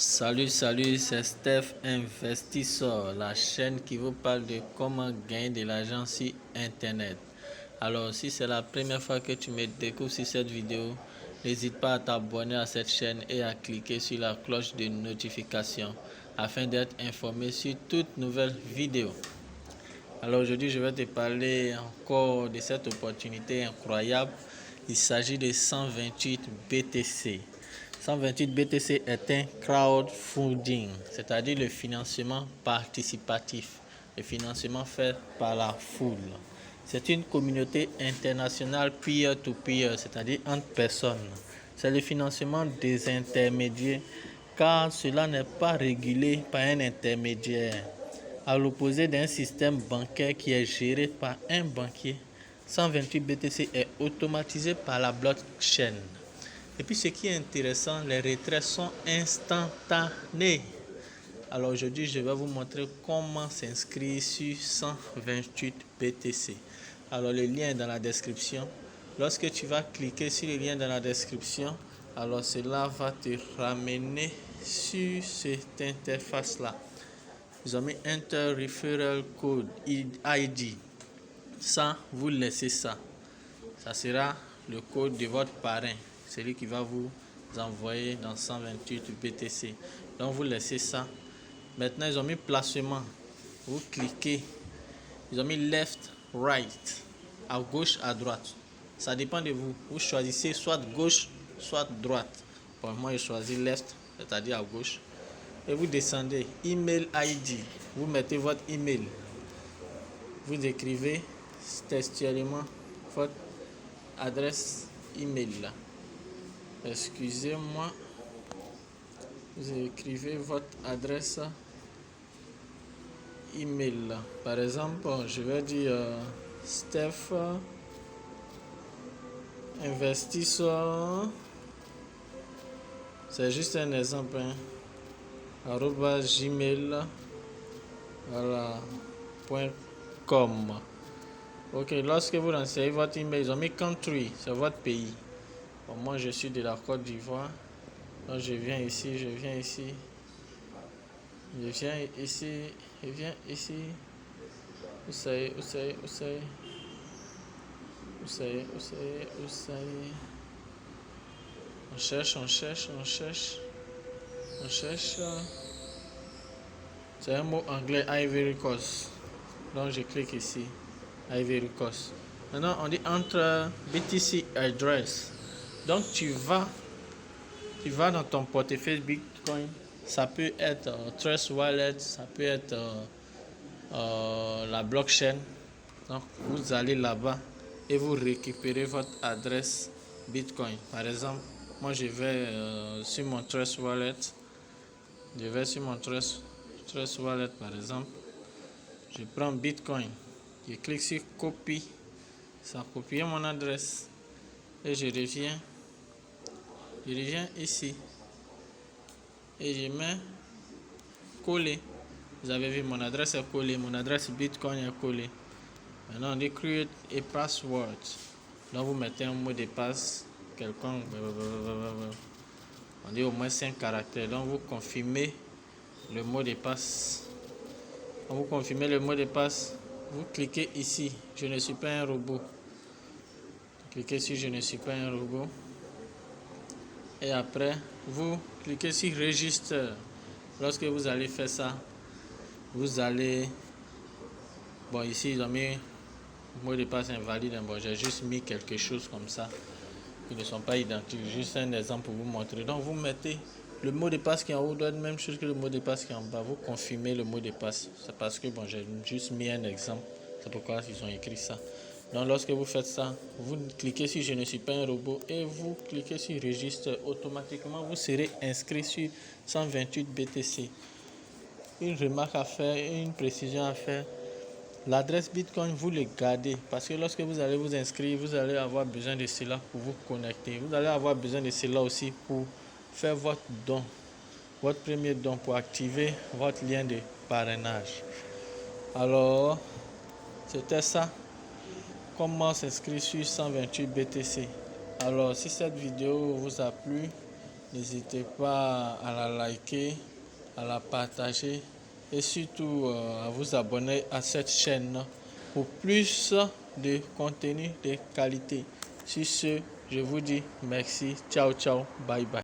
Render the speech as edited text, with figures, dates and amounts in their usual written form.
Salut, c'est Steph Investisseur, la chaîne qui vous parle de comment gagner de l'argent sur Internet. Alors, si c'est la première fois que tu me découvres sur cette vidéo, n'hésite pas à t'abonner à cette chaîne et à cliquer sur la cloche de notification afin d'être informé sur toute nouvelle vidéo. Alors aujourd'hui, je vais te parler encore de cette opportunité incroyable. Il s'agit de 128 BTC. 128 BTC est un crowdfunding, c'est-à-dire le financement participatif, le financement fait par la foule. C'est une communauté internationale peer-to-peer, c'est-à-dire entre personnes. C'est le financement des intermédiaires, car cela n'est pas régulé par un intermédiaire. À l'opposé d'un système bancaire qui est géré par un banquier, 128 BTC est automatisé par la blockchain. Et puis ce qui est intéressant, les retraits sont instantanés. Alors aujourd'hui, je vais vous montrer comment s'inscrire sur 128 BTC. Alors le lien est dans la description. Lorsque tu vas cliquer sur le lien dans la description, alors cela va te ramener sur cette interface-là. Ils ont mis Enter Referral Code ID. Ça, vous laissez ça. Ça sera le code de votre parrain, celui qui va vous envoyer dans 128 BTC. Donc vous laissez ça. Maintenant, ils ont mis placement. Vous cliquez. Ils ont mis left, right, à gauche, à droite. Ça dépend de vous. Vous choisissez soit gauche, soit droite. Pour moi, je choisis left, c'est-à-dire à gauche. Et vous descendez, email ID, vous mettez votre email, vous écrivez textuellement votre adresse email là. Excusez-moi, vous écrivez votre adresse email là. Par exemple, je vais dire Steph Investisseur, c'est juste un exemple, hein. @gmail voilà, .com. Ok, lorsque vous renseignez votre email, ils ont mis country, c'est votre pays. Bon, moi je suis de la Côte d'Ivoire, donc je viens ici, je viens ici, où ça y est, on cherche, c'est un mot anglais, Ivory Coast, donc je clique ici, Ivory Coast. Maintenant on dit entre BTC address, donc tu vas dans ton portefeuille Bitcoin, ça peut être Trust Wallet, ça peut être la blockchain. Donc vous allez là-bas et vous récupérez votre adresse Bitcoin. Par exemple, moi je vais sur mon Trust Wallet. Je vais sur mon Trust Wallet par exemple. Je prends Bitcoin. Je clique sur copie. Ça copie mon adresse. Et je reviens ici. Et je mets coller. Vous avez vu, mon adresse est collée. Mon adresse Bitcoin est collée. Maintenant on dit create a password. Donc vous mettez un mot de passe quelconque. On dit au moins 5 caractères. Donc vous confirmez le mot de passe. Quand vous confirmez le mot de passe, vous cliquez ici. Je ne suis pas un robot. Cliquez sur je ne suis pas un robot. Et après, vous cliquez sur register. Lorsque vous allez faire ça, vous allez... Bon, ici, ils ont mis mot de passe invalide. Bon, j'ai juste mis quelque chose comme ça qui ne sont pas identiques. Juste un exemple pour vous montrer. Donc, vous mettez le mot de passe qui est en haut doit être la même chose que le mot de passe qui est en bas. Vous confirmez le mot de passe. C'est parce que, bon, j'ai juste mis un exemple. C'est pourquoi ils ont écrit ça. Donc, lorsque vous faites ça, vous cliquez sur je ne suis pas un robot et vous cliquez sur registre. Automatiquement, vous serez inscrit sur 128 BTC. Une remarque à faire, une précision à faire. L'adresse Bitcoin, vous le gardez parce que lorsque vous allez vous inscrire, vous allez avoir besoin de cela pour vous connecter. Vous allez avoir besoin de cela aussi pour faire votre don, votre premier don pour activer votre lien de parrainage. Alors, c'était ça. Comment s'inscrire sur 128 BTC. Alors, si cette vidéo vous a plu, N'hésitez pas à la liker, à la partager et surtout à vous abonner à cette chaîne pour plus de contenu de qualité. Sur ce, je vous dis merci, ciao ciao, bye bye.